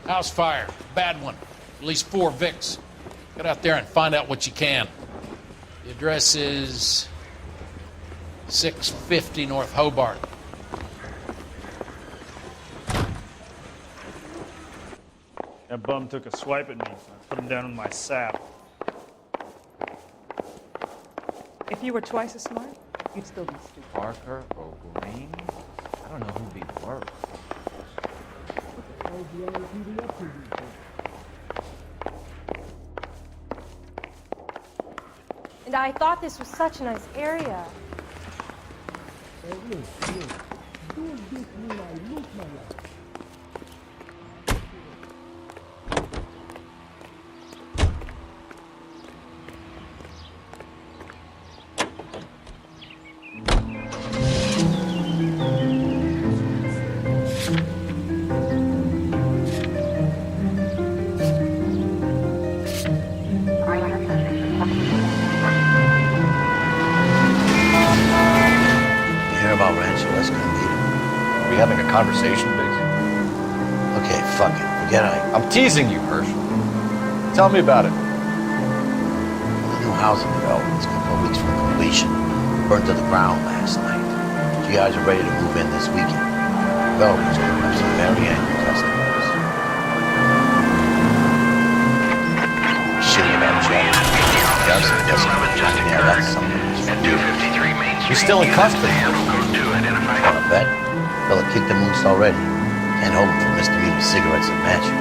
House fire. Bad one. At least 4 Vicks. Get out there and find out what you can. The address is 650 North Hobart. That bum took a swipe at me, so I put him down in my sap. If you were twice as smart, you'd still be stupid. Parker or Green? I don't know who'd be worse. And I thought this was such a nice area. Conversation, Biggs? Okay, fuck it. Forget it. I'm teasing you, Herschel. Tell me about it. The new housing development's a couple of weeks from completion. Burned to the ground last night. You guys are ready to move in this weekend. Development's going to have some very angry customers. Shitty about Jack. Yeah, that's something. He's still in custody. Want to bet? Fella kicked the moose already. Can't hold him for misdemeanor cigarettes and matches.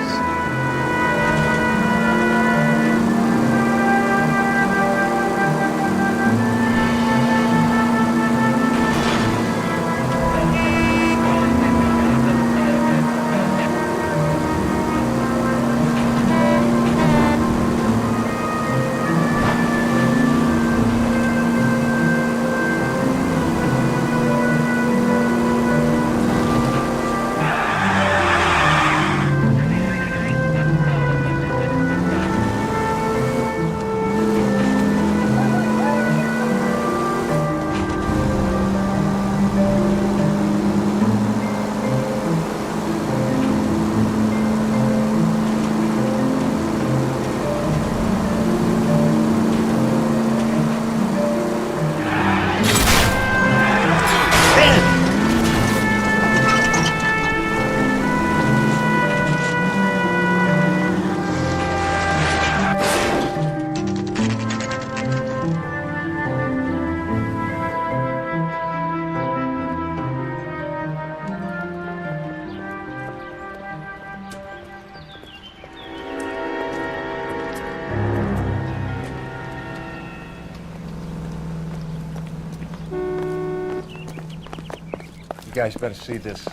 You guys better see this.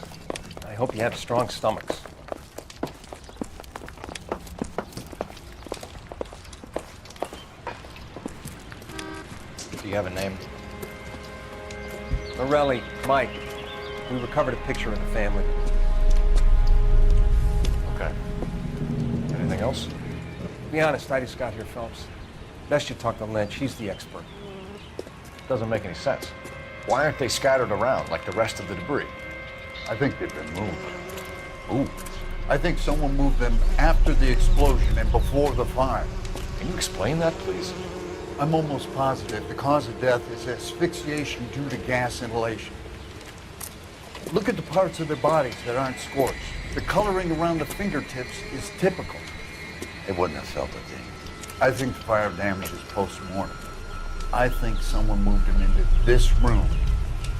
I hope you have strong stomachs. Do you have a name? Morelli, Mike. We recovered a picture of the family. Okay. Anything else? To be honest, I just got here, Phelps. Best you talk to Lynch. He's the expert. Doesn't make any sense. Why aren't they scattered around like the rest of the debris? I think they've been moved. Moved? I think someone moved them after the explosion and before the fire. Can you explain that, please? I'm almost positive the cause of death is asphyxiation due to gas inhalation. Look at the parts of their bodies that aren't scorched. The coloring around the fingertips is typical. They wouldn't have felt a thing. I think the fire damage is post-mortem. I think someone moved him into this room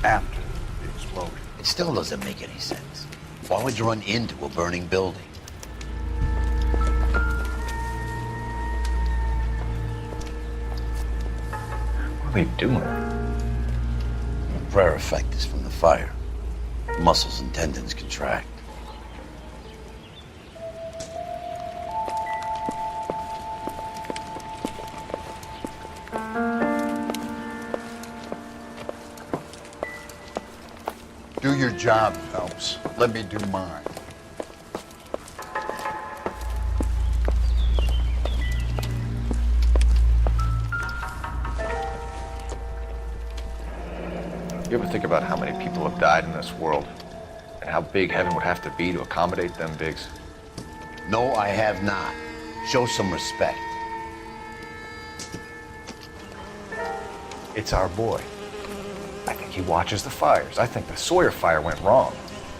after the explosion. It still doesn't make any sense. Why would you run into a burning building? What are we doing? The prayer effect is from the fire. Muscles and tendons contract. Do your job, Phelps. Let me do mine. You ever think about how many people have died in this world and how big heaven would have to be to accommodate them, Biggs? No, I have not. Show some respect. It's our boy. I think he watches the fires. I think the Sawyer fire went wrong.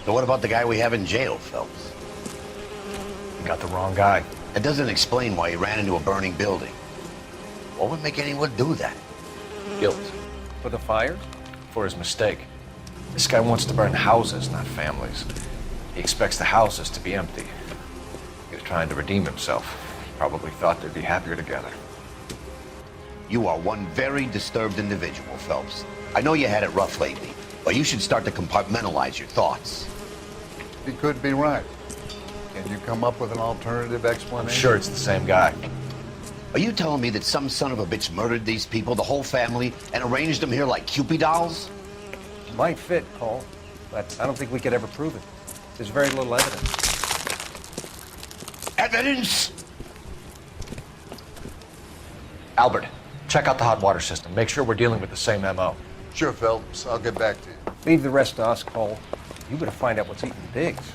So what about the guy we have in jail, Phelps? You got the wrong guy. That doesn't explain why he ran into a burning building. What would make anyone do that? Guilt. For the fires? For his mistake. This guy wants to burn houses, not families. He expects the houses to be empty. He was trying to redeem himself. Probably thought they'd be happier together. You are one very disturbed individual, Phelps. I know you had it rough lately, but you should start to compartmentalize your thoughts. He could be right. Can you come up with an alternative explanation? I'm sure it's the same guy. Are you telling me that some son of a bitch murdered these people, the whole family, and arranged them here like Cupid dolls? Might fit, Cole, but I don't think we could ever prove it. There's very little evidence. Evidence? Albert, check out the hot water system. Make sure we're dealing with the same MO. Sure, Phelps. I'll get back to you. Leave the rest to us, Cole. You better find out what's eating Biggs.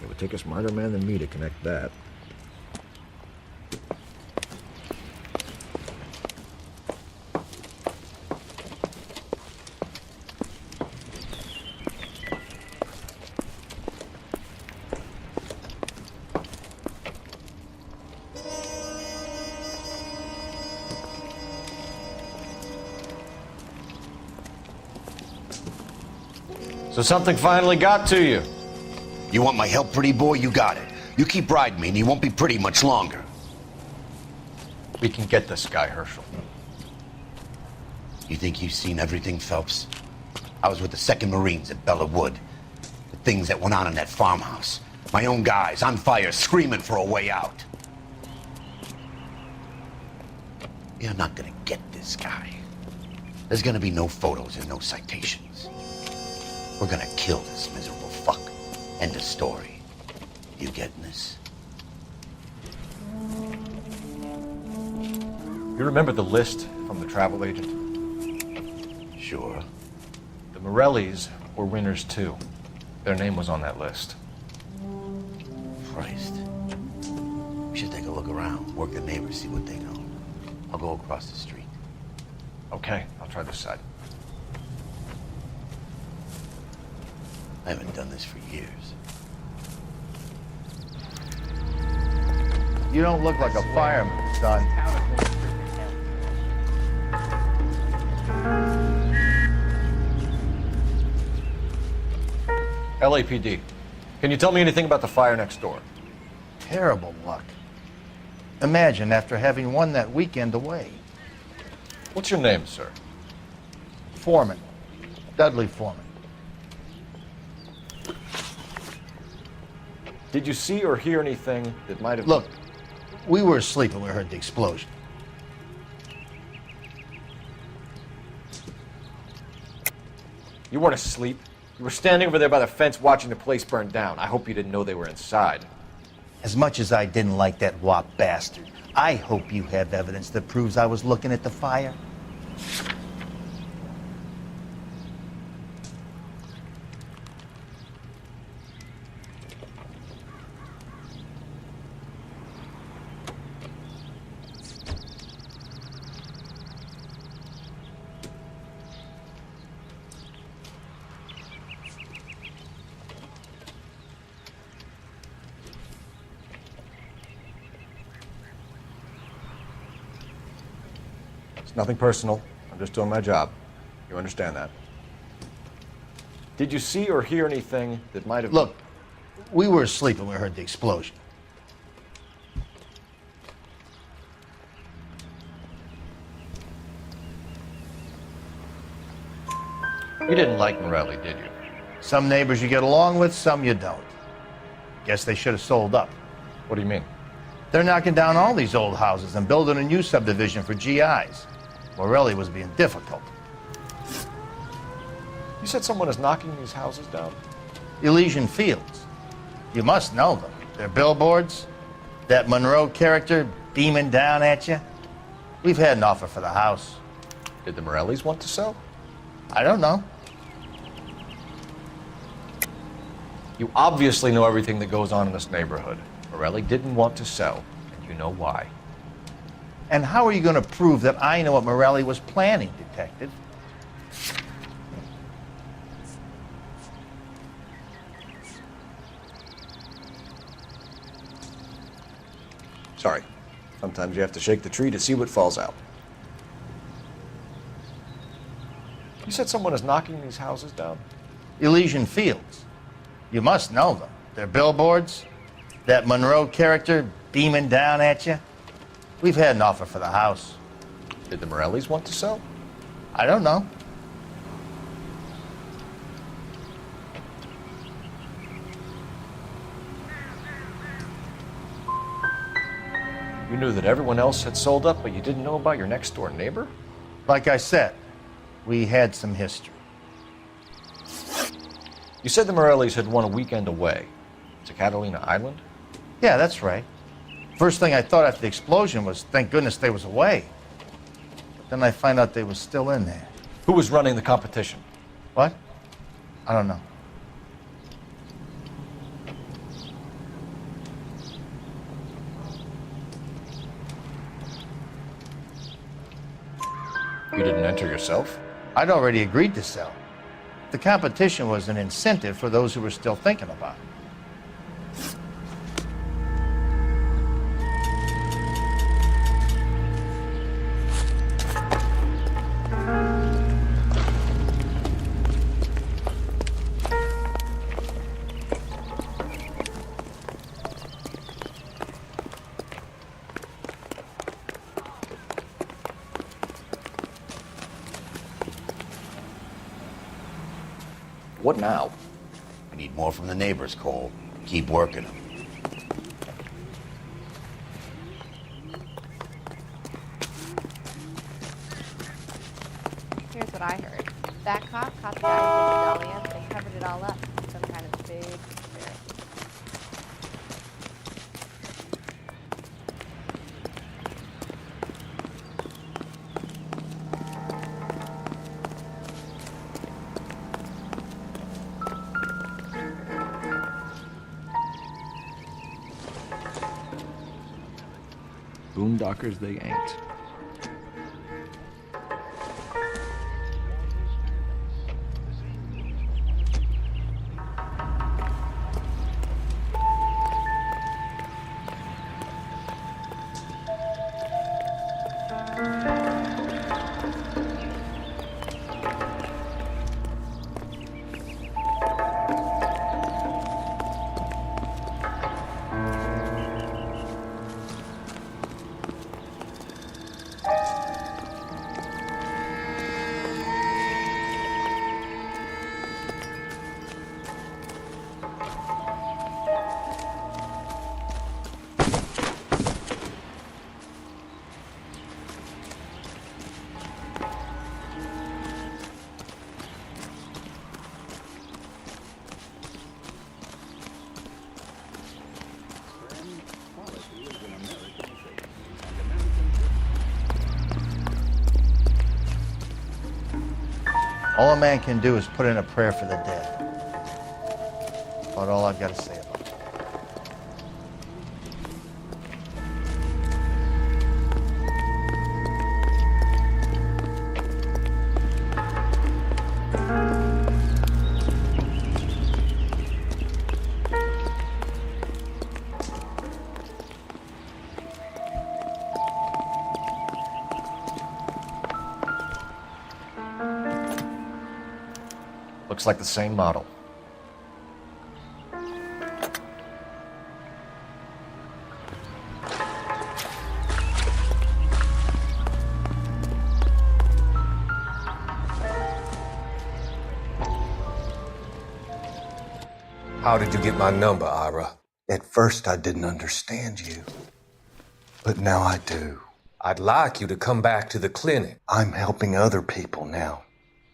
It would take a smarter man than me to connect that. So something finally got to you. You want my help, pretty boy? You got it. You keep riding me and you won't be pretty much longer. We can get this guy, Herschel. You think you've seen everything, Phelps? I was with the 2nd Marines at Bella Wood. The things that went on in that farmhouse. My own guys on fire, screaming for a way out. You're not gonna get this guy. There's gonna be no photos and no citations. We're gonna kill this miserable fuck. End of story. You getting this? You remember the list from the travel agent? Sure. The Morellis were winners too. Their name was on that list. Christ. We should take a look around, work the neighbors, see what they know. I'll go across the street. Okay, I'll try this side. I haven't done this for years. You don't look like a fireman, son. LAPD. Can you tell me anything about the fire next door? Terrible luck. Imagine after having won that weekend away. What's your name, sir? Foreman. Dudley Foreman. Did you see or hear anything that might have... Look, we were asleep when we heard the explosion. You weren't asleep. You were standing over there by the fence watching the place burn down. I hope you didn't know they were inside. As much as I didn't like that wop bastard, I hope you have evidence that proves I was looking at the fire. It's nothing personal. I'm just doing my job. You understand that? Did you see or hear anything that might have... Look, we were asleep when we heard the explosion. You didn't like Morelli, did you? Some neighbors you get along with, some you don't. Guess they should have sold up. What do you mean? They're knocking down all these old houses and building a new subdivision for GIs. Morelli was being difficult. You said someone is knocking these houses down? Elysian Fields. You must know them. Their billboards, that Monroe character beaming down at you. We've had an offer for the house. Did the Morellis want to sell? I don't know. You obviously know everything that goes on in this neighborhood. Morelli didn't want to sell, and you know why. And how are you going to prove that I know what Morelli was planning, Detective? Sorry. Sometimes you have to shake the tree to see what falls out. You said someone is knocking these houses down? Elysian Fields. You must know them. They're billboards. That Monroe character beaming down at you. We've had an offer for the house. Did the Morellis want to sell? I don't know. You knew that everyone else had sold up, but you didn't know about your next door neighbor? Like I said, we had some history. You said the Morellis had won a weekend away to Catalina Island? Yeah, that's right. First thing I thought after the explosion was, thank goodness they was away. But then I find out they was still in there. Who was running the competition? What? I don't know. You didn't enter yourself? I'd already agreed to sell. The competition was an incentive for those who were still thinking about it. What now? We need more from the neighbors, Cole. Keep working them. Here's what I heard. That cop caught the guy who did the medallion and covered it all up. Some kind of big conspiracy. Boondockers they ain't. All a man can do is put in a prayer for the dead. About all I've got to say about it. Looks like the same model. How did you get my number, Ira? At first, I didn't understand you. But now I do. I'd like you to come back to the clinic. I'm helping other people now,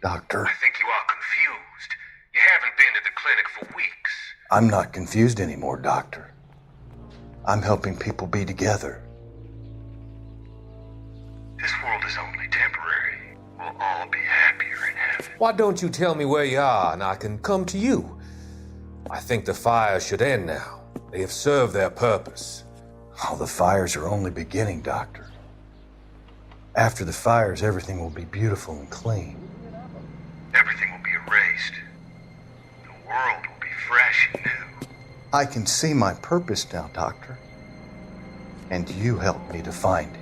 Doctor. I think you are confused. You haven't been to the clinic for weeks. I'm not confused anymore, Doctor. I'm helping people be together. This world is only temporary. We'll Why don't you tell me where you are and I can come to you? I think the fires should end now. They have served their purpose. Oh, the fires are only beginning, Doctor. After the fires, everything will be beautiful and clean. Everything will be erased. The world will be fresh and new. I can see my purpose now, Doctor. And you helped me to find it.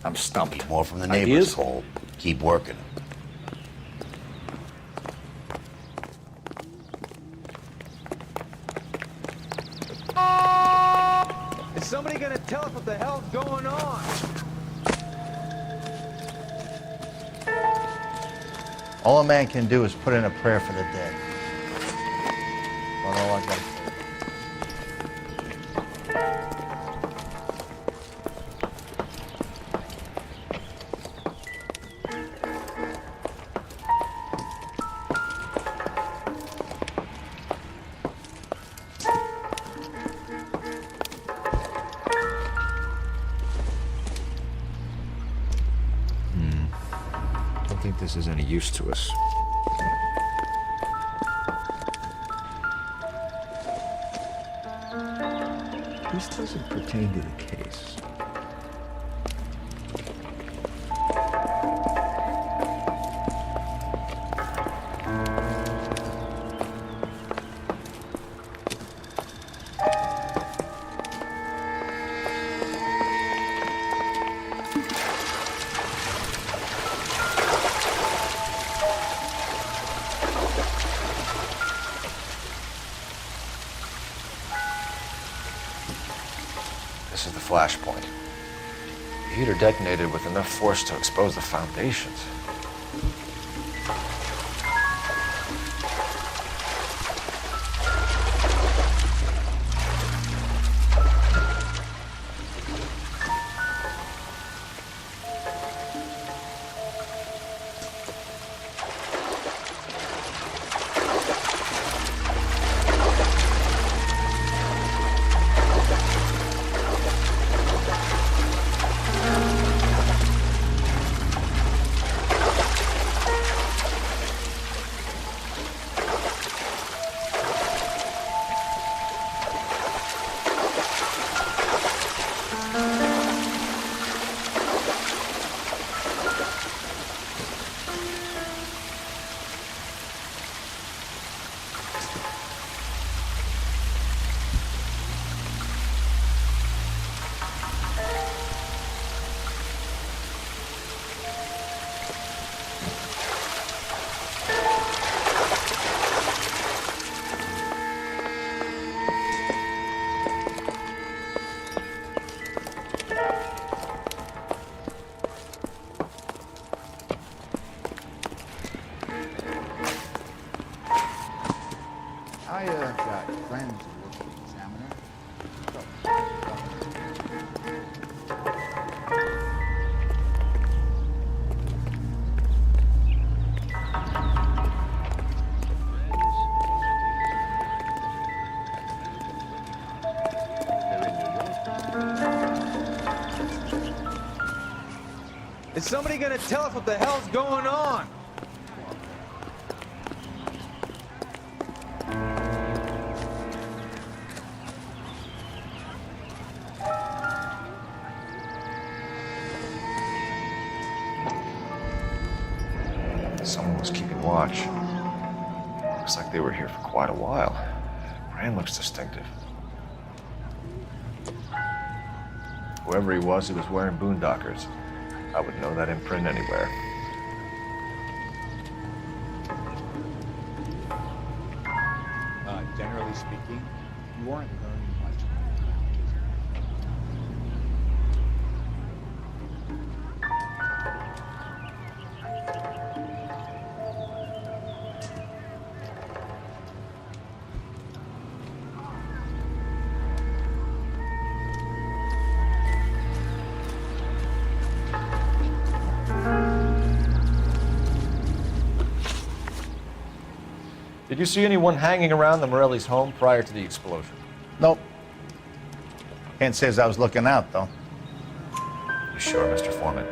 I'm stumped. More from the neighbors, Cole. Keep working. Is somebody gonna tell us what the hell's going on? All a man can do is put in a prayer for the dead. That's all I got to say. I don't think this is any use to us. This doesn't pertain to the case. This is the flashpoint. The heater detonated with enough force to expose the foundations. I got friends who work for the Examiner. Is somebody gonna tell us what the hell's going on? Someone was keeping watch. Looks like they were here for quite a while. Brand looks distinctive. Whoever he was wearing boondockers. I would know that imprint anywhere. Generally speaking, you weren't learning much. Did you see anyone hanging around the Morelli's home prior to the explosion? Nope. Can't say as I was looking out, though. You sure, Mr. Foreman?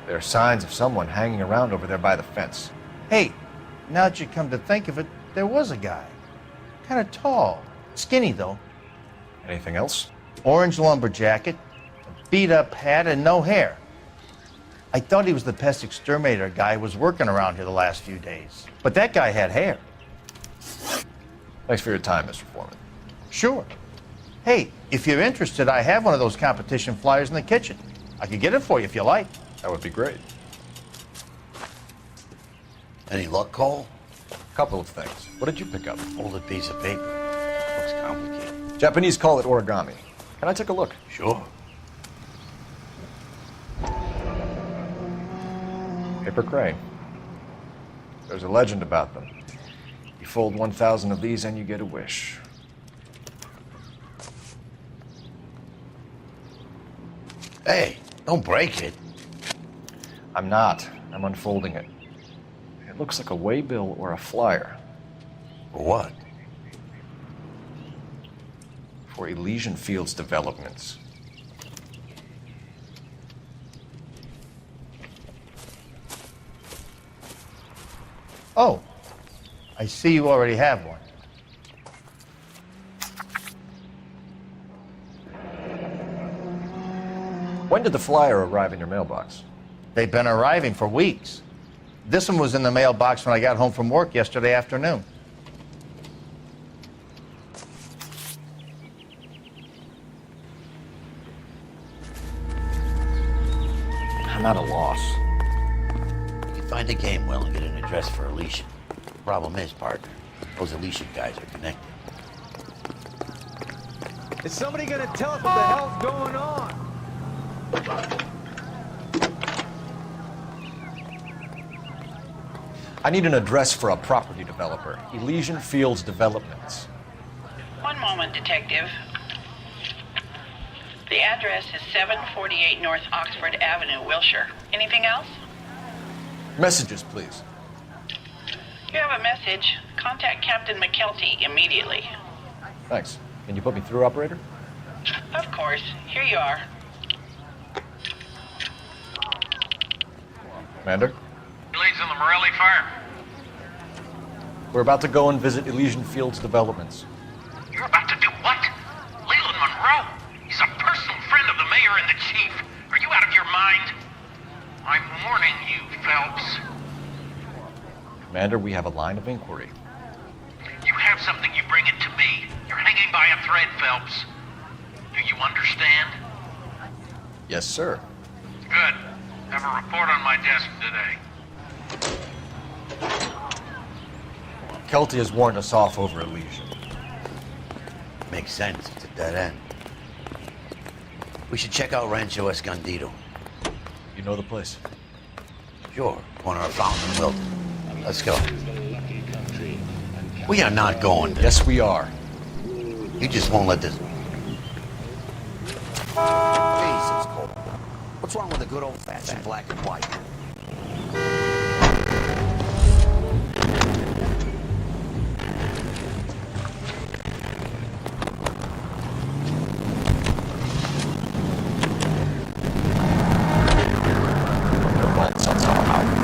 There are signs of someone hanging around over there by the fence. Hey, now that you come to think of it, there was a guy. Kind of tall. Skinny, though. Anything else? Orange lumber jacket, a beat-up hat, and no hair. I thought he was the pest exterminator guy who was working around here the last few days. But that guy had hair. Thanks for your time, Mr. Foreman. Sure. Hey, if you're interested, I have one of those competition flyers in the kitchen. I could get it for you if you like. That would be great. Any luck, Cole? A couple of things. What did you pick up? Folded piece of paper. Looks complicated. Japanese call it origami. Can I take a look? Sure. Paper crane. There's a legend about them. You fold 1,000 of these and you get a wish. Hey, don't break it. I'm not. I'm unfolding it. It looks like a waybill or a flyer. For what? For Elysian Fields developments. Oh, I see you already have one. When did the flyer arrive in your mailbox? They've been arriving for weeks. This one was in the mailbox when I got home from work yesterday afternoon. I'm at a loss. You can find a game well and get an address for Elysian. Problem is, partner, those Elysian guys are connected. Is somebody gonna tell us what the hell's going on? I need an address for a property developer. Elysian Fields Developments. One moment, Detective. The address is 748 North Oxford Avenue, Wilshire. Anything else? Messages, please. You have a message. Contact Captain McKelty immediately. Thanks. Can you put me through, operator? Of course. Here you are. Commander? Leads on the Morelli farm. We're about to go and visit Elysian Fields Developments. You're about to do what? Leland Monroe? He's a personal friend of the mayor and the chief. Are you out of your mind? I'm warning you, Phelps. Commander, we have a line of inquiry. You have something, you bring it to me. You're hanging by a thread, Phelps. Do you understand? Yes, sir. Good. Have a report on my desk today. Kelty has warned us off over Elysian. Makes sense. It's a dead end. We should check out Rancho Escondido. You know the place? Sure. Corner of Fountain and Wilton. Let's go. We are not going to. Yes, we are. You just won't let this. Jesus, Cole. What's wrong with a good old-fashioned black and white?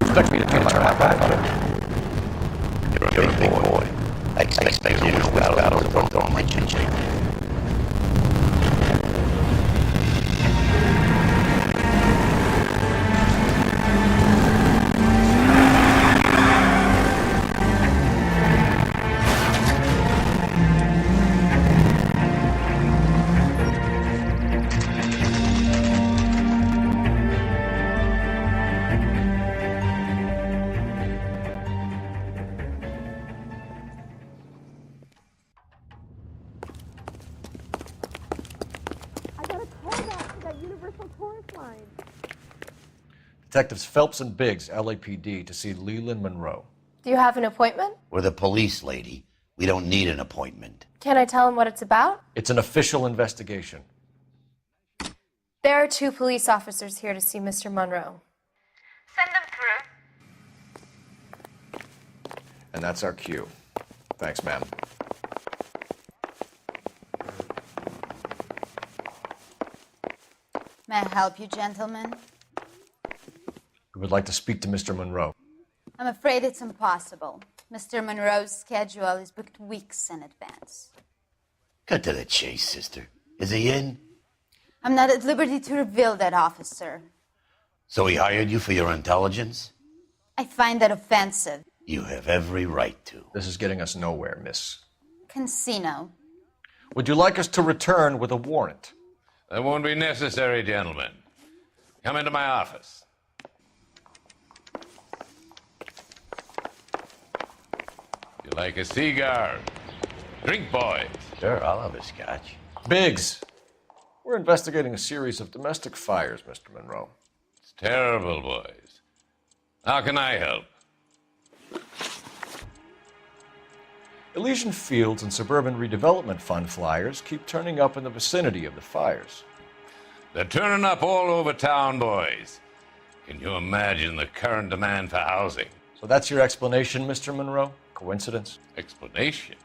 Expect me to take my back on it. You're a big boy. I expect you to win battles and throw my chin. Detectives Phelps and Biggs, LAPD, to see Leland Monroe. Do you have an appointment? We're the police, lady. We don't need an appointment. Can I tell him what it's about? It's an official investigation. There are 2 police officers here to see Mr. Monroe. Send them through. And that's our cue. Thanks, ma'am. May I help you, gentlemen? We would like to speak to Mr. Monroe. I'm afraid it's impossible. Mr. Monroe's schedule is booked weeks in advance. Cut to the chase, sister. Is he in? I'm not at liberty to reveal that, officer. So he hired you for your intelligence? I find that offensive. You have every right to. This is getting us nowhere, miss. Casino. Would you like us to return with a warrant? That won't be necessary, gentlemen. Come into my office. You like a cigar? Drink, boys. Sure, I'll have a scotch. Biggs, we're investigating a series of domestic fires, Mr. Monroe. It's terrible, boys. How can I help? Elysian Fields and Suburban Redevelopment Fund flyers keep turning up in the vicinity of the fires. They're turning up all over town, boys. Can you imagine the current demand for housing? So that's your explanation, Mr. Monroe? Coincidence? Explanation?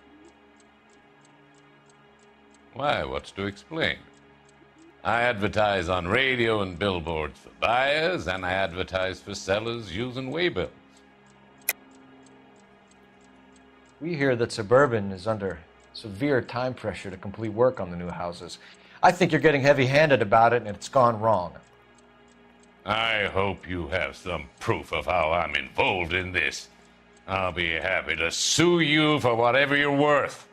Why, what's to explain? I advertise on radio and billboards for buyers, and I advertise for sellers using waybills. We hear that Suburban is under severe time pressure to complete work on the new houses. I think you're getting heavy-handed about it, and it's gone wrong. I hope you have some proof of how I'm involved in this. I'll be happy to sue you for whatever you're worth.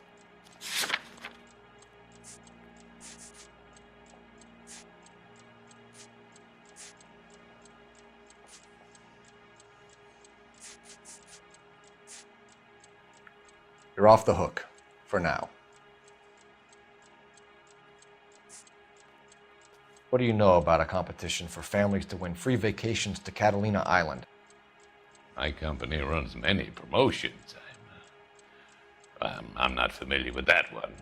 You're off the hook, for now. What do you know about a competition for families to win free vacations to Catalina Island? My company runs many promotions. I'm not familiar with that one.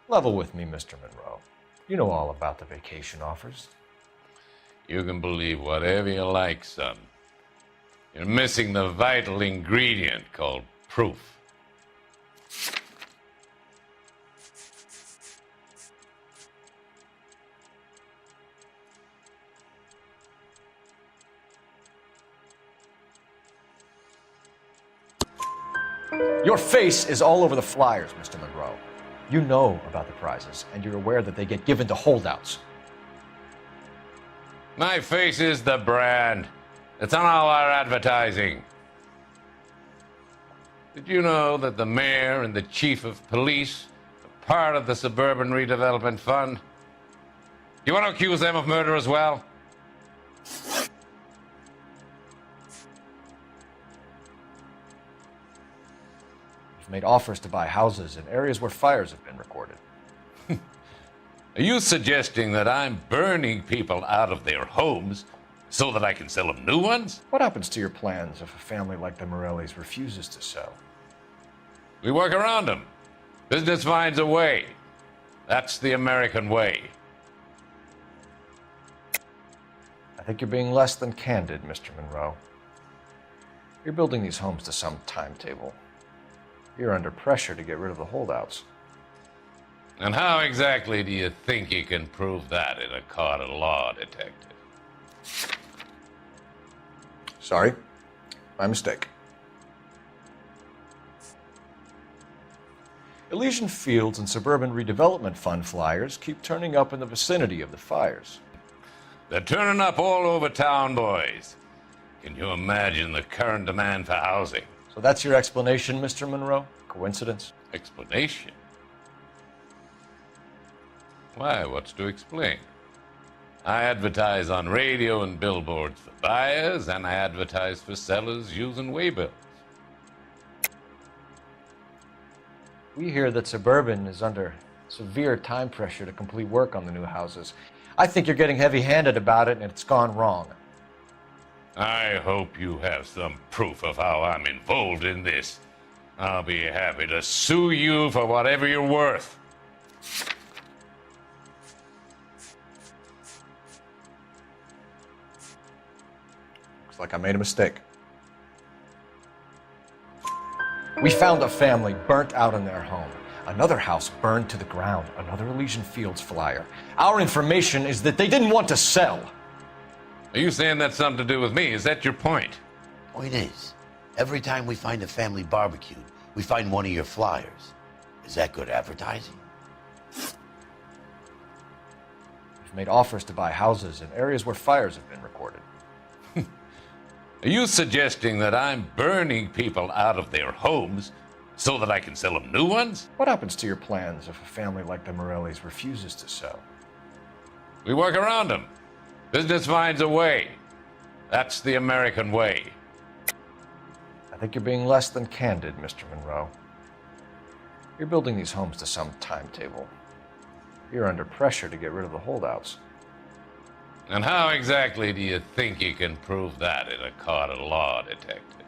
Level with me, Mr. Monroe. You know all about the vacation offers. You can believe whatever you like, son. You're missing the vital ingredient called proof. Your face is all over the flyers, Mr. Monroe. You know about the prizes, and you're aware that they get given to holdouts. My face is the brand. It's on all our advertising. Did you know that the mayor and the chief of police are part of the Suburban Redevelopment Fund? Do you want to accuse them of murder as well? You've made offers to buy houses in areas where fires have been recorded. Are you suggesting that I'm burning people out of their homes so that I can sell them new ones? What happens to your plans if a family like the Morellis refuses to sell? We work around them. Business finds a way. That's the American way. I think you're being less than candid, Mr. Monroe. You're building these homes to some timetable. You're under pressure to get rid of the holdouts. And how exactly do you think you can prove that in a court of law, detective? Sorry, my mistake. Elysian Fields and Suburban Redevelopment Fund flyers keep turning up in the vicinity of the fires. They're turning up all over town, boys. Can you imagine the current demand for housing? So that's your explanation, Mr. Monroe? Coincidence? Explanation? Why, what's to explain? I advertise on radio and billboards for buyers, and I advertise for sellers using waybills. We hear that Suburban is under severe time pressure to complete work on the new houses. I think you're getting heavy-handed about it, and it's gone wrong. I hope you have some proof of how I'm involved in this. I'll be happy to sue you for whatever you're worth. Looks like I made a mistake. We found a family burnt out in their home. Another house burned to the ground. Another Elysian Fields flyer. Our information is that they didn't want to sell. Are you saying that's something to do with me? Is that your point? Point is, every time we find a family barbecued, we find one of your flyers. Is that good advertising? We've made offers to buy houses in areas where fires have been recorded. Are you suggesting that I'm burning people out of their homes so that I can sell them new ones? What happens to your plans if a family like the Morellis refuses to sell? We work around them. Business finds a way. That's the American way. I think you're being less than candid, Mr. Monroe. You're building these homes to some timetable. You're under pressure to get rid of the holdouts. And how exactly do you think you can prove that in a court of law, detective?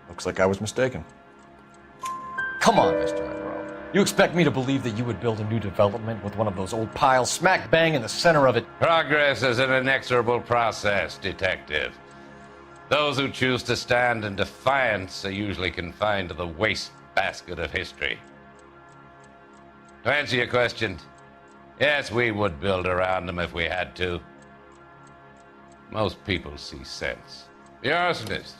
Looks like I was mistaken. Come on, Mr. Monroe. You expect me to believe that you would build a new development with one of those old piles smack bang in the center of it? Progress is an inexorable process, detective. Those who choose to stand in defiance are usually confined to the wastebasket of history. To answer your question, yes, we would build around them if we had to. Most people see sense. The arsonists.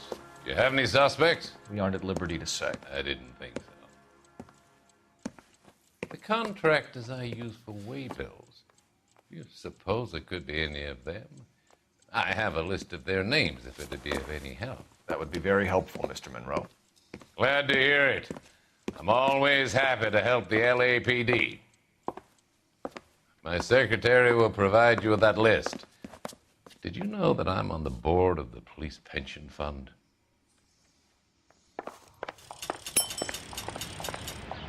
Do you have any suspects? We aren't at liberty to say. I didn't think so. The contractors I use for waybills. You suppose it could be any of them? I have a list of their names if it'd be of any help. That would be very helpful, Mr. Monroe. Glad to hear it. I'm always happy to help the LAPD. My secretary will provide you with that list. Did you know that I'm on the board of the police pension fund?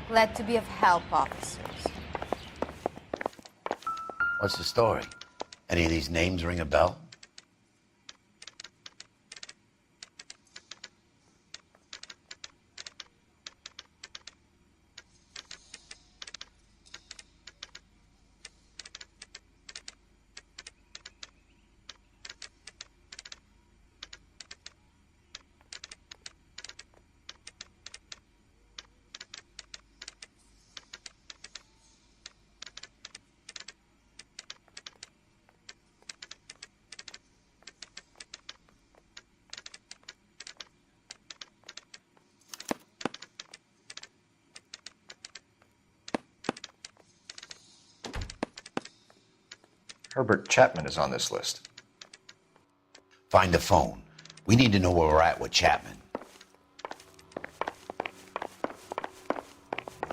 Glad to be of help, officers. What's the story? Any of these names ring a bell? Herbert Chapman is on this list. Find the phone. We need to know where we're at with Chapman.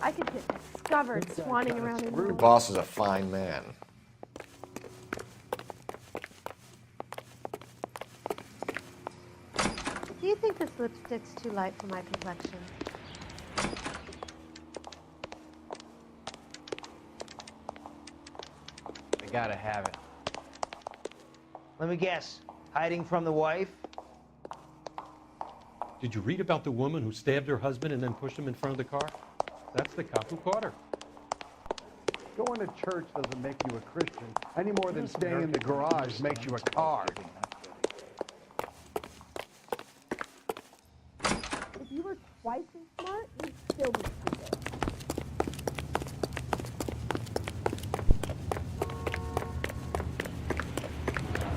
I could get discovered swanning around in Your boss is a fine man. Do you think this lipstick's too light for my complexion? They gotta have it. Let me guess. Hiding from the wife? Did you read about the woman who stabbed her husband and then pushed him in front of the car? That's the cop who caught her. Going to church doesn't make you a Christian any more than staying in the garage makes you a car. If you were twice as smart, you'd still be stupid.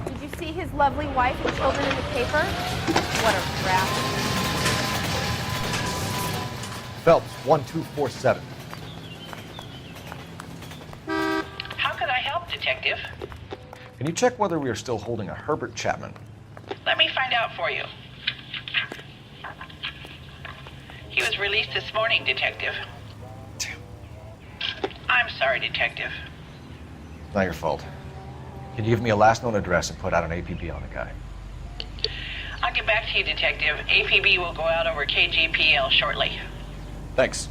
Did you see his lovely wife and children in the paper? What a brat. Phelps, 1247. How could I help, Detective? Can you check whether we are still holding a Herbert Chapman? Let me find out for you. He was released this morning, Detective. I'm sorry, Detective. It's not your fault. Can you give me a last known address and put out an APB on the guy? I'll get back to you, Detective. APB will go out over KGPL shortly. Thanks.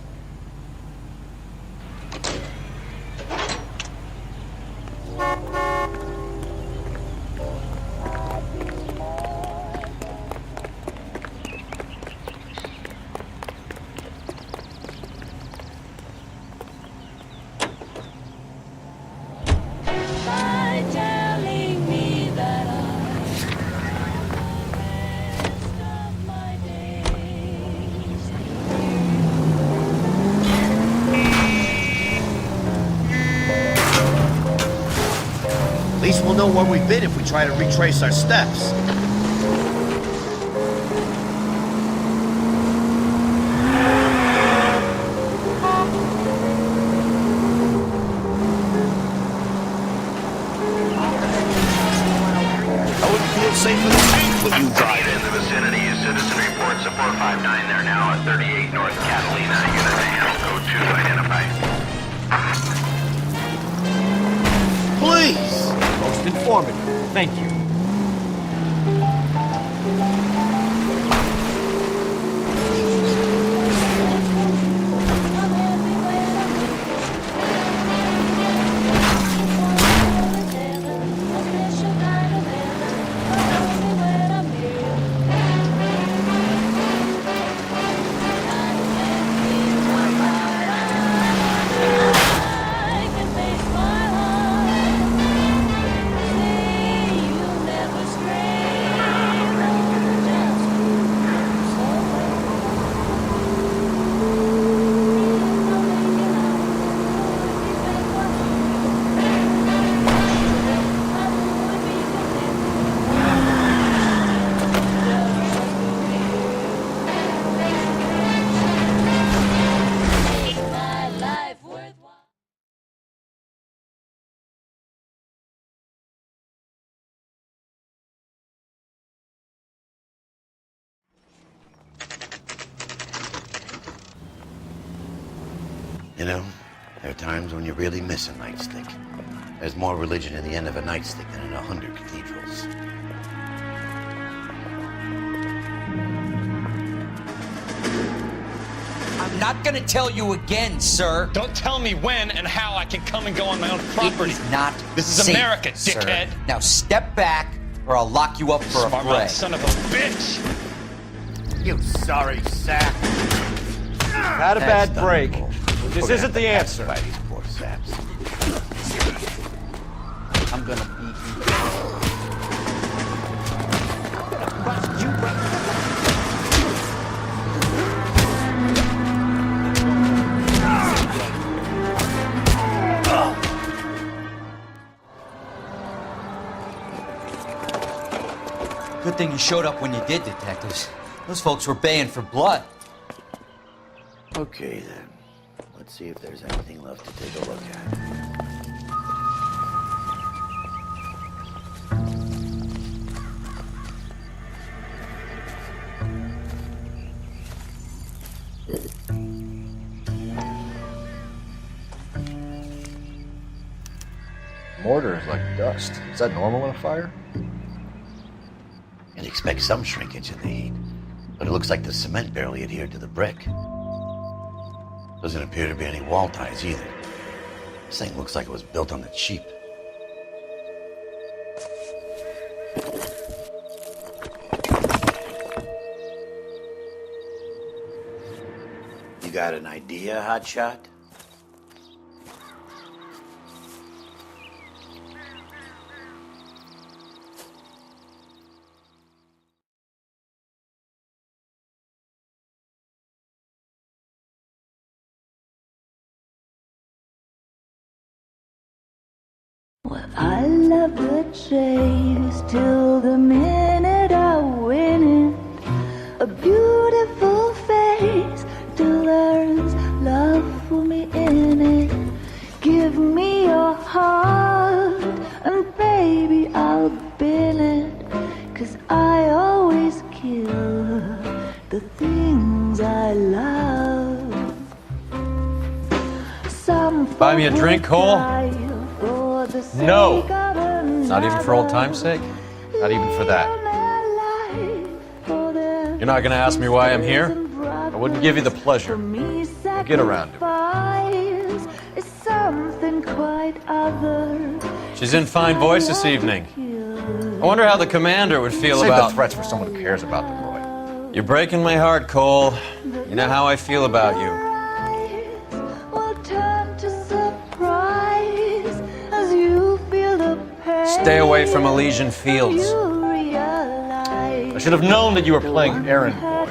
know where we've been if we try to retrace our steps. I wouldn't feel safe in the street with you driving. In the vicinity, citizen reports a 459 there now at 38 North Catalina. Unit to handle code 2 identified. Please! Most informative. Thank you. You know, there are times when you really miss a nightstick. There's more religion in the end of a nightstick than in 100 cathedrals. I'm not gonna tell you again, sir. Don't tell me when and how I can come and go on my own property. It is not This is safe, America, sir. dickhead. Now step back, or I'll lock you up for a Smart fray. mouth son of a bitch! You sorry sack. Had a bad break. This isn't the answer. By these poor saps. I'm gonna beat you. Good thing you showed up when you did, detectives. Those folks were baying for blood. Okay, then. Let's see if there's anything left to take a look at. Mortar is like dust. Is that normal in a fire? You'd expect some shrinkage in the heat, but it looks like the cement barely adhered to the brick. Doesn't appear to be any wall ties either. This thing looks like it was built on the cheap. You got an idea, hotshot? I love the chase till the minute I win it. A beautiful face till there's love for me in it. Give me your heart and baby I'll bin it. 'Cause I always kill the things I love. Some Buy me a drink, Cole? for the sake No. of Not even for old time's sake? Not even for that. You're not gonna ask me why I'm here? I wouldn't give you the pleasure. We'll get around to it. Is something quite other. She's in fine voice this evening. I wonder how the commander would feel Save about... the threats for someone who cares about them, Roy. You're breaking my heart, Cole. You know how I feel about you. Will turn to surprise as you feel the pain. Stay away from Elysian Fields. You realize I should have known that you were playing errand boy.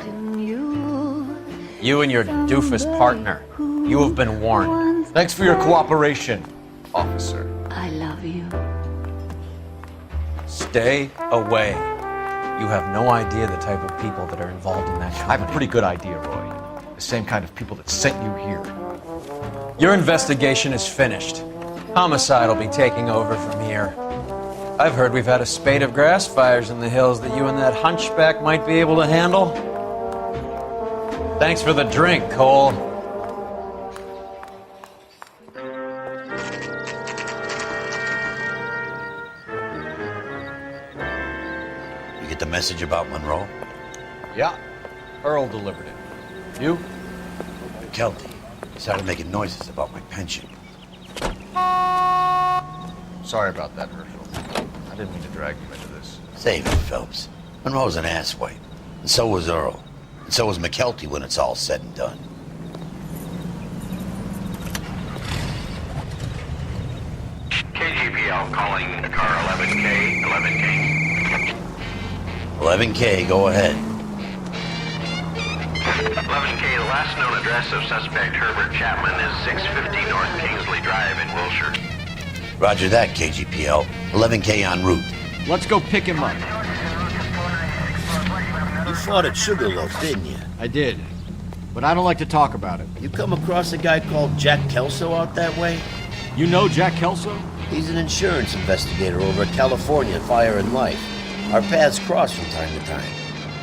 You and your doofus partner. You have been warned. Thanks for your cooperation, officer. I love you. Stay away. You have no idea the type of people that are involved in that company. I have a pretty good idea, Roy. The same kind of people that sent you here. Your investigation is finished. Homicide will be taking over from here. I've heard we've had a spate of grass fires in the hills that you and that hunchback might be able to handle. Thanks for the drink, Cole. You get the message about Monroe? Yeah, Earl delivered it. You? Kelty. He started making noises about my pension. Sorry about that, Herschel. I didn't mean to drag you into this. Save it, Phelps. Monroe's an asswipe. And so was Earl. And so was McKelty when it's all said and done. KGPL calling car 11K, 11K. 11K, go ahead. 11K, the last known address of suspect Herbert Chapman is 650 North Kingsley Drive in Wilshire. Roger that, KGPL. 11K en route. Let's go pick him up. You fought at Sugarloaf, didn't you? I did, but I don't like to talk about it. You come across a guy called Jack Kelso out that way? You know Jack Kelso? He's an insurance investigator over at California Fire and Life. Our paths cross from time to time.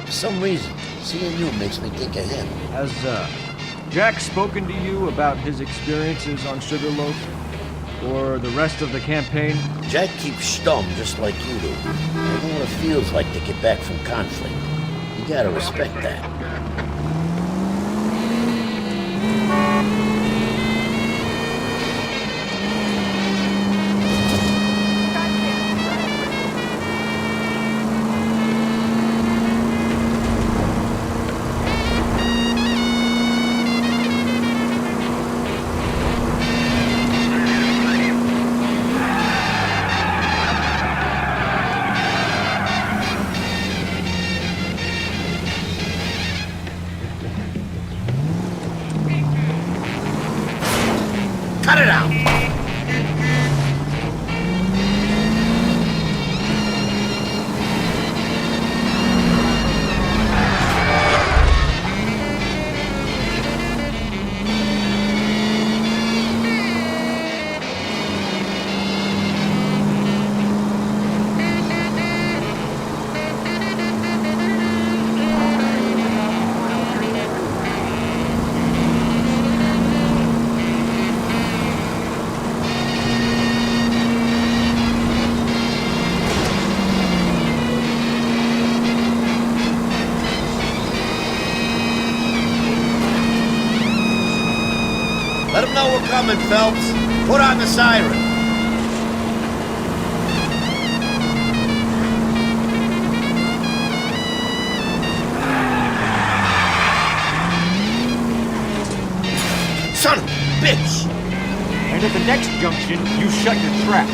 For some reason, seeing you makes me think of him. Has Jack spoken to you about his experiences on Sugarloaf? Or the rest of the campaign? Jack keeps stum just like you do. I know what it feels like to get back from conflict. You gotta respect that. Cut it out! Let them know we're coming, Phelps. Put on the siren. Son of a bitch! And at the next junction, you shut your trap.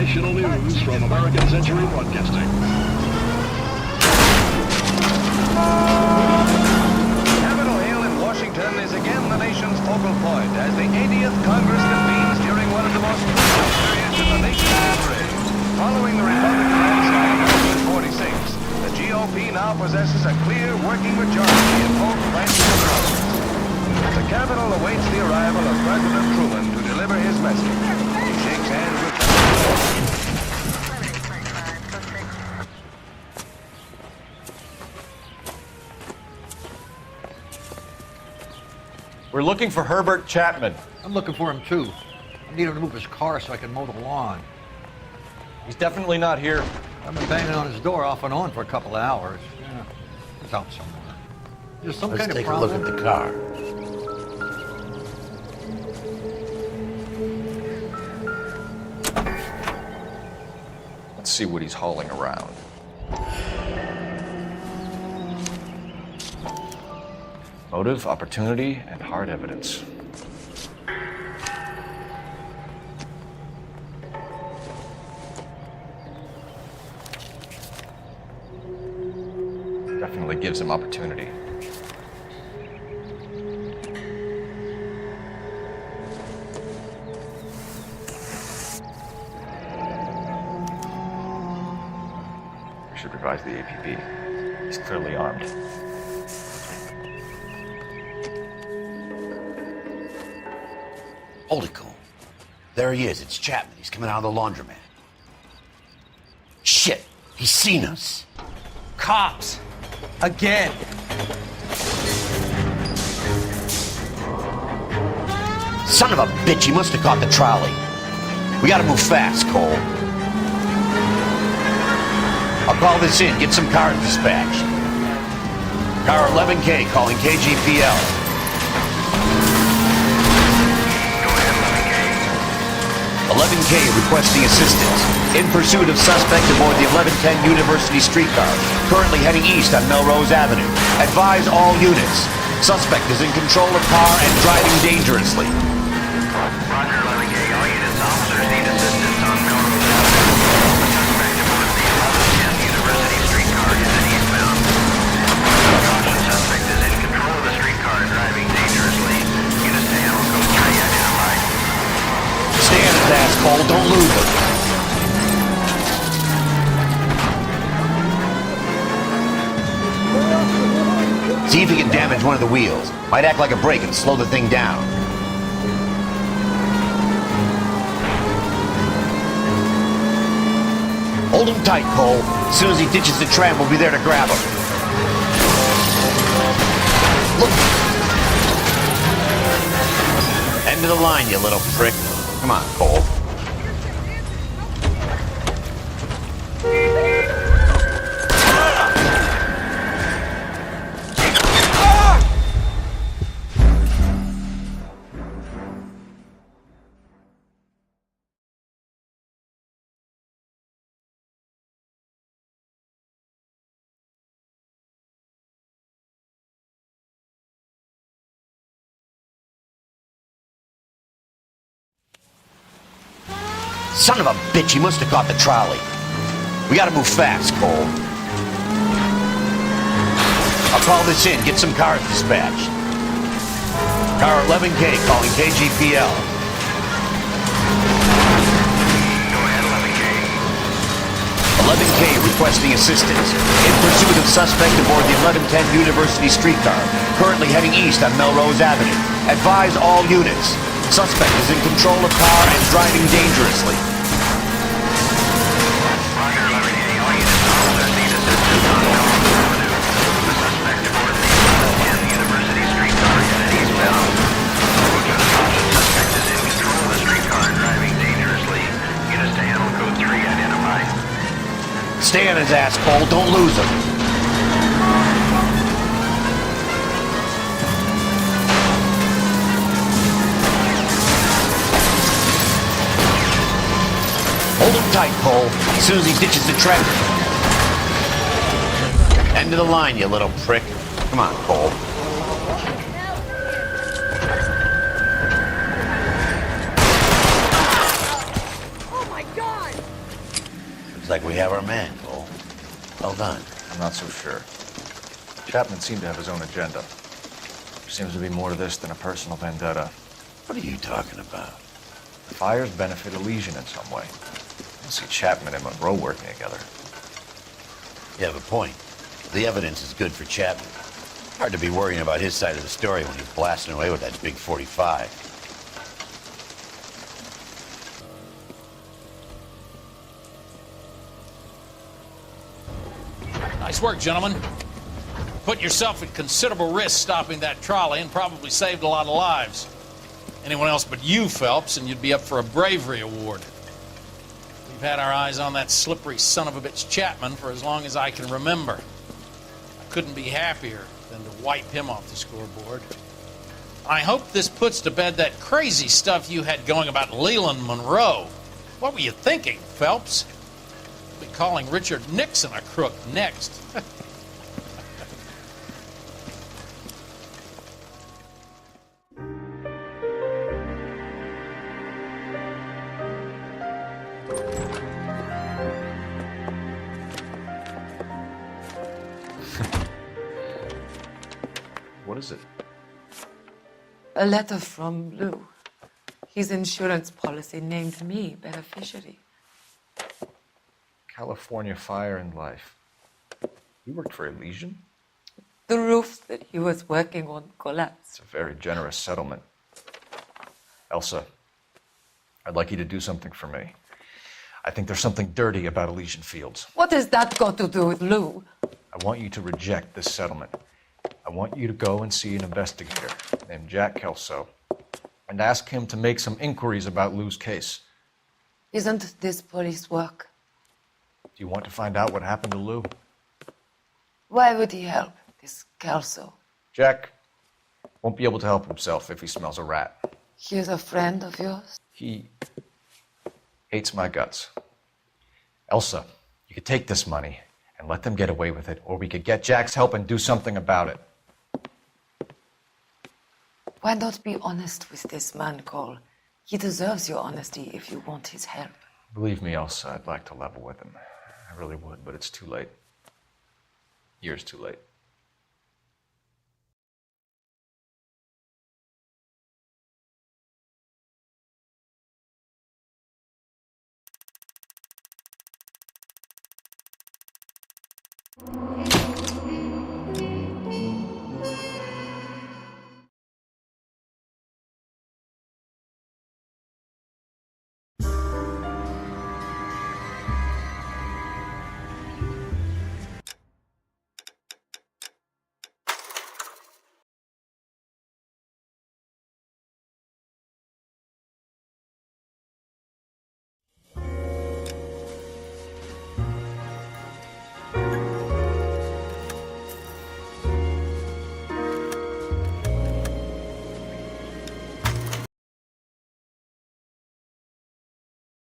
National news from American Century Broadcasting. Capitol Hill in Washington is again the nation's focal point as the 80th Congress convenes during one of the most crucial periods in the nation's history. Following the Republican landslide in 1946, the GOP now possesses a clear working majority in both branches of Congress. The Capitol awaits the arrival of President Truman to deliver his message. He shakes hands with We're looking for Herbert Chapman. I'm looking for him too. I need him to move his car so I can mow the lawn. He's definitely not here. I've been banging on his door off and on for a couple of hours. Yeah, he's out somewhere. There's some Let's kind take of a look problem. at the car. Let's see what he's hauling around. Motive, opportunity, and hard evidence. Definitely gives him opportunity. We should revise the APB. He's clearly armed. Hold it, Cole. There he is. It's Chapman. He's coming out of the laundromat. Shit! He's seen us. Cops! Again! Son of a bitch, he must have caught the trolley. We gotta move fast, Cole. I'll call this in. Get some cars dispatched. Car 11K calling KGPL. 11K requesting assistance. In pursuit of suspect aboard the 1110 University streetcar, currently heading east on Melrose Avenue. Advise all units. Suspect is in control of car and driving dangerously. Roger, 11K. All units, officers need assistance on Melrose Avenue. Suspect aboard the 1110 University streetcar headed eastbound. Caution, suspect is in control of the streetcar and driving dangerously. Units to handle code 3 identified. Stay on his ass, Cole. Don't lose him. See if he can damage one of the wheels. Might act like a brake and slow the thing down. Hold him tight, Cole. As soon as he ditches the tram, we'll be there to grab him. Look. End of the line, you little prick. Come on, Cole. Son of a bitch, he must have caught the trolley. We gotta move fast, Cole. I'll call this in. Get some cars dispatched. Car 11K calling KGPL. Go ahead, 11K. 11K requesting assistance. In pursuit of suspect aboard the 1110 University streetcar, currently heading east on Melrose Avenue. Advise all units. Suspect is in control of car and driving dangerously. Roger, 11K. All units, officers need assistance on Melrose Avenue. The suspect aboard the 1110 University streetcar headed eastbound. Caution, suspect is in control of the streetcar and driving dangerously. Units to handle code 3 identified. Stay on his ass, Cole. Don't lose him. Hold him tight, Cole. As soon as he ditches the traffic. End of the line, you little prick. Come on, Cole. Oh my God! Looks like we have our man, Cole. Well done. I'm not so sure. Chapman seemed to have his own agenda. There seems to be more to this than a personal vendetta. What are you talking about? The fires benefit Elysian in some way. I see Chapman and Monroe working together. You have a point. The evidence is good for Chapman. Hard to be worrying about his side of the story when he's blasting away with that big 45. Nice work, gentlemen. Put yourself at considerable risk stopping that trolley and probably saved a lot of lives. Anyone else but you, Phelps, and you'd be up for a bravery award. We've had our eyes on that slippery son of a bitch Chapman for as long as I can remember. I couldn't be happier than to wipe him off the scoreboard. I hope this puts to bed that crazy stuff you had going about Leland Monroe. What were you thinking, Phelps? We'll be calling Richard Nixon a crook next. What is it? A letter from Lou. His insurance policy named me beneficiary. California Fire and Life. You worked for Elysian? The roofs that he was working on collapsed. It's a very generous settlement. Elsa, I'd like you to do something for me. I think there's something dirty about Elysian Fields. What has that got to do with Lou? I want you to reject this settlement. I want you to go and see an investigator named Jack Kelso and ask him to make some inquiries about Lou's case. Isn't this police work? Do you want to find out what happened to Lou? Why would he help, this Kelso? Jack won't be able to help himself if he smells a rat. He is a friend of yours? He hates my guts. Elsa, you could take this money and let them get away with it, or we could get Jack's help and do something about it. Why not be honest with this man, Cole? He deserves your honesty if you want his help. Believe me, Elsa, I'd like to level with him. I really would, but it's too late. Years too late.